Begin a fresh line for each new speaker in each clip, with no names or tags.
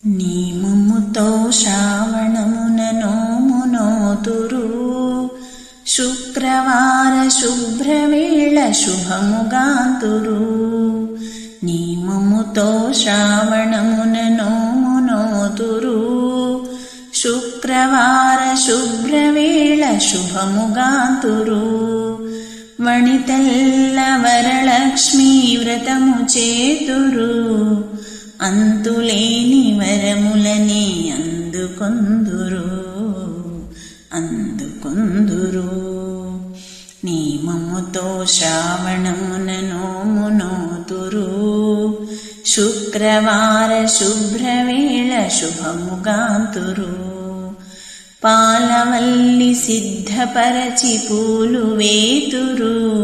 నియమముతో శ్రావణమున నోమునోతురు శుక్రవార శుభ్రవేళ శుభముగాంతురు. నియమముతో శ్రావణమున నోమునోతురు శుక్రవార శుభ్రవేళ శుభముగాంతురు. వణితెల్ల వరలక్ష్మీ వ్రతము చేతురు అంతులేని వరములనే అందుకొందురు. నియమముతో శ్రావణమున నోమునోతురు శుక్రవార శుభ్రవేళ శుభముగాంతురు. పాలవల్లి సిద్ధపరచి పూలు వేతురు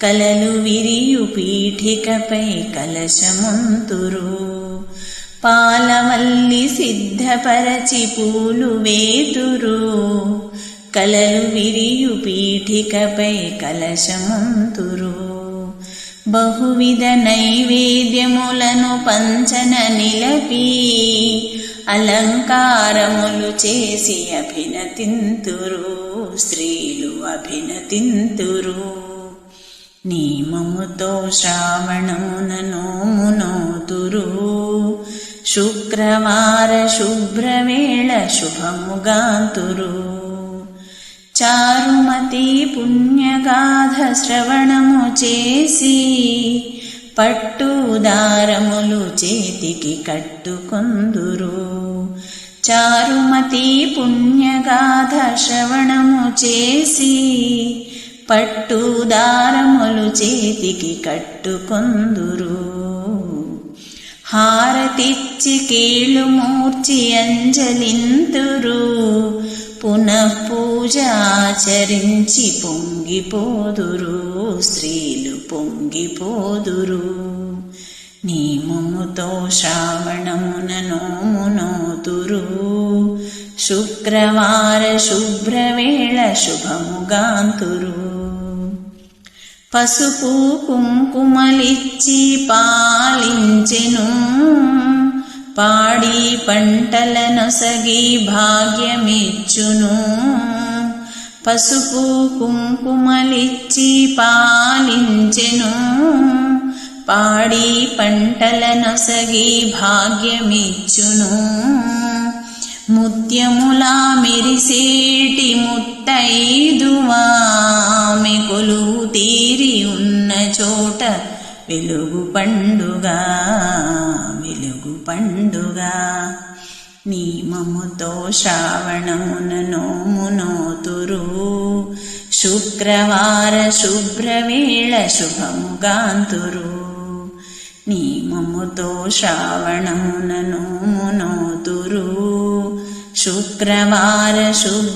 కలలు విరియు పీఠికపై కలశముంతురు. పాలవల్లి సిద్ధపరచి పూలు వేతురు కలలు విరియు పీఠికపై కలశముంతురు. బహువిధ నైవేద్యములను పంచన నిలపి అలంకారములు చేసి అభినతింతురు స్త్రీలు అభినతింతురు. నియమముతో శ్రావణమున నోమునోతురు శుక్రవార శుభ్రవేళ శుభముగాంతురు. చారుమతి పుణ్యగాథ శ్రవణము చేసి పట్టుదారములు చేతికి కట్టుకొందురు. చారుమతి పుణ్యగాథ శ్రవణము చేసి పట్టుదారములు చేతికి కట్టుకొందురు. హారతిచ్చి కీళ్ళు మూర్చి అంజలింతురు పునఃపూజ ఆచరించి పొంగిపోదురు స్త్రీలు పొంగిపోదురు. నియమముతో శ్రావణమున నోమునోతురు శుక్రవార శుభ్రవేళ శుభముగాంతురు. పసుపు కుంకుమలిచ్చి పాలించెను పాడి పంటలనొసగి భాగ్యమిచ్చును. పసుపు కుంకుమలిచ్చి పాలించెను పాడి పంటలనొసగి భాగ్యమిచ్చును. ముత్యములా మెరిసేటి ముత్తైదువామె కొలువు తీరి ఉన్న చోట వెలుగు పండుగ. నియమముతో శ్రావణమున నోమునోతురు శుక్రవార శుభ్రవేళ శుభముగాంతురు. నియమముతో శ్రావణమున నోమునోతురు శుక్రవార శుభ్ర